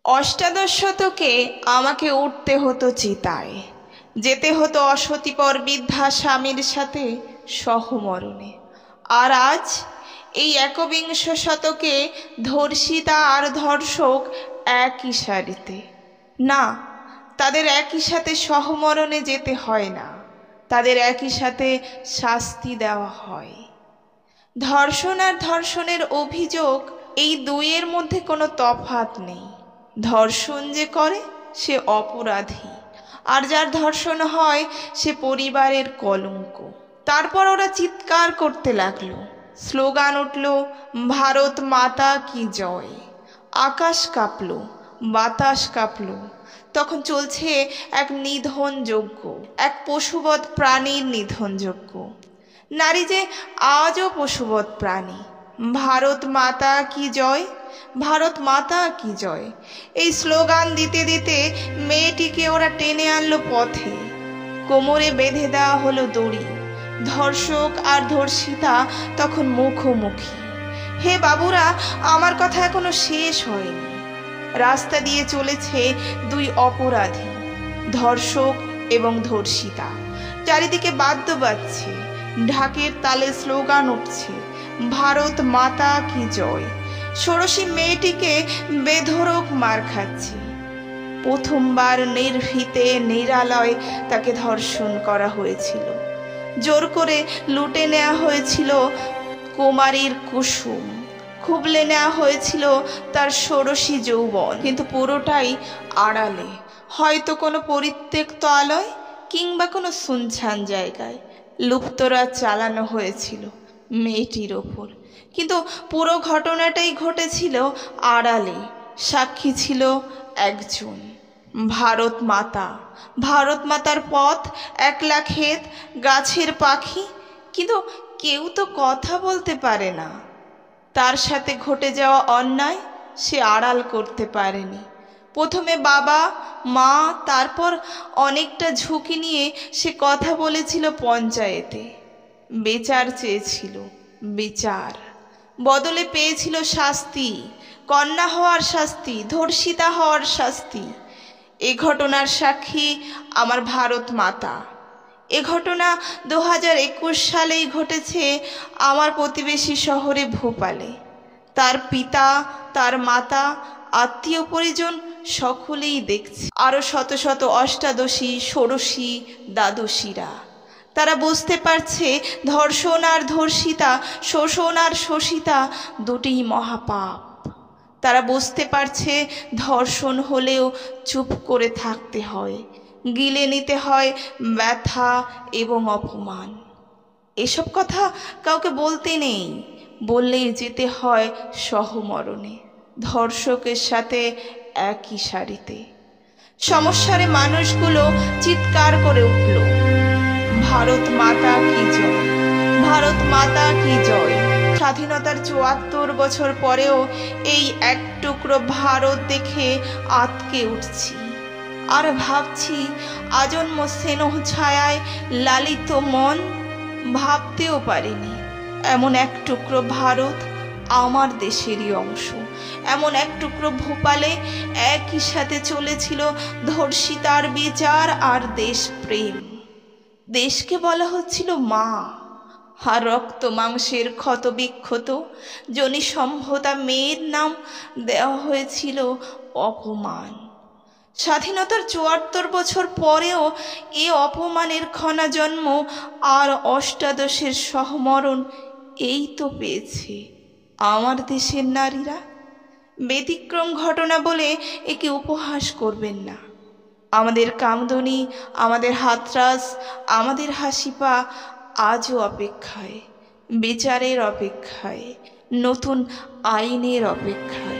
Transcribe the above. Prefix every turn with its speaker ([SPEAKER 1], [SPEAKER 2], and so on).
[SPEAKER 1] অষ্টাদশ শতকে আমাকে উঠতে হতো চিতায়, যেতে হতো অসতিপর বৃদ্ধা স্বামীর সাথে সহমরণে। আর আজ এই একবিংশ শতকে ধর্ষিতা আর ধর্ষক একই সারিতে। না, তাদের একই সাথে সহমরণে যেতে হয় না, তাদের একই সাথে শাস্তি দেওয়া হয়। ধর্ষণ আর ধর্ষণের অভিযোগ, এই দুইয়ের মধ্যে কোনো তফাৎ নেই। ধর্ষণ যে করে সে অপরাধী, আর যার ধর্ষণ হয় সে পরিবারের কলঙ্ক। তারপর ওরা চিৎকার করতে লাগলো, স্লোগান উঠল, ভারত মাতা কি জয়। আকাশ কাঁপল, বাতাস কাঁপল। তখন চলছে এক নিধন যজ্ঞ, এক পশুবৎ প্রাণীর নিধন যজ্ঞ। নারী যে আজও পশুবৎ প্রাণী। ভারত মাতা কি জয়, ভারত মাতা কি জয়, এই স্লোগান দিতে দিতে মেয়েটিকে ওরা টেনে আনলো পথে। কোমরে বেঁধে দেওয়া হলো দড়ি। ধর্ষক আর ধর্ষিতা তখন মুখোমুখি। হে বাবুরা, আমার কথা এখনো শেষ হয়নি। রাস্তা দিয়ে চলেছে দুই অপরাধী, ধর্ষক এবং ধর্ষিতা। চারিদিকে বাদ্য বাজছে, ঢাকের তালে স্লোগান উঠছে, ভারত মাতা কি জয়। ষোড়শী মেয়েটিকে বেধড়ক মার খাচ্ছে। প্রথমবার নির্ভীতে নিরালয় তাকে ধর্ষণ করা হয়েছিল। জোর করে লুটে নেওয়া হয়েছিল কুমারীর কুসুম, খুবলে নেওয়া হয়েছিল তার ষোড়শী যৌবন, কিন্তু পুরোটাই আড়ালে, হয়তো কোনো পরিত্যক্ত আলয় কিংবা কোনো শুনশান জায়গায় লুপ্তরা চালানো হয়েছিল মেয়েটির ওপর। কিন্তু পুরো ঘটনাটাই ঘটেছিল আড়ালে। সাক্ষী ছিল একজন, ভারত মাতা। ভারত মাতার পথ, একলা ক্ষেত, গাছের পাখি, কিন্তু কেউ তো কথা বলতে পারে না। তার সাথে ঘটে যাওয়া অন্যায় সে আড়াল করতে পারেনি। প্রথমে বাবা মা, তারপর অনেকটা ঝুঁকি নিয়ে সে কথা বলেছিল পঞ্চায়েতে। বিচার চেয়েছিল, বিচার বদলে পেয়েছিল শাস্তি, কন্যা হওয়ার শাস্তি, ধর্ষিতা হওয়ার শাস্তি। এ ঘটনার সাক্ষী আমার ভারত মাতা। এ ঘটনা 2021 সালেই ঘটেছে আমার প্রতিবেশী শহরে ভোপালে। তার পিতা, তার মাতা, আত্মীয় পরিজন সকলেই দেখছে। আরও শত শত অষ্টাদশী, ষোড়শী, দ্বাদশীরা। তারা বুঝতে পারছে ধর্ষণ আর ধর্ষিতা, শোষণ আর শোষিতা দুটিই মহাপাপ। তারা বুঝতে পারছে ধর্ষণ হলেও চুপ করে থাকতে হয়, গিলে নিতে হয় ব্যথা এবং অপমান। এসব কথা কাউকে বলতে নেই, বললেই যেতে হয় সহমরণে, ধর্ষকের সাথে একই সারিতে। সমস্যারে মানুষগুলো চিৎকার করে উঠল, ভারত মাতা কি জয়, ভারত মাতা কি জয়। স্বাধীনতার 74 বছর পরেও এই এক টুকরো ভারত দেখে আঁতকে উঠছি। আর ভাবছি, আজন্ম স্নেহ ছায়ায় লালিত মন, ভাবতেও পারিনি এমন এক টুকরো ভারত আমার দেশেরই অংশ। এমন এক টুকরো ভোপালে একই সাথে চলেছিল ধর্ষিতার বিচার আর দেশপ্রেম। দেশকে বলা হচ্ছিল মা, আর রক্ত মাংসের ক্ষত বিক্ষত জনি সম্ভতা মেয়ের নাম দেওয়া হয়েছিল অপমান। স্বাধীনতার 74 বছর পরেও এ অপমানের ক্ষণা জন্ম আর অষ্টাদশের সহমরণ এই তো পেয়েছে আমার দেশের নারীরা। ব্যতিক্রম ঘটনা বলে একে উপহাস করবেন না। আমাদের কামদুনি, আমাদের হাতরাস, আমাদের হাসিপা আজও অপেক্ষায়, বিচারের অপেক্ষায়, নতুন আইনের অপেক্ষায়।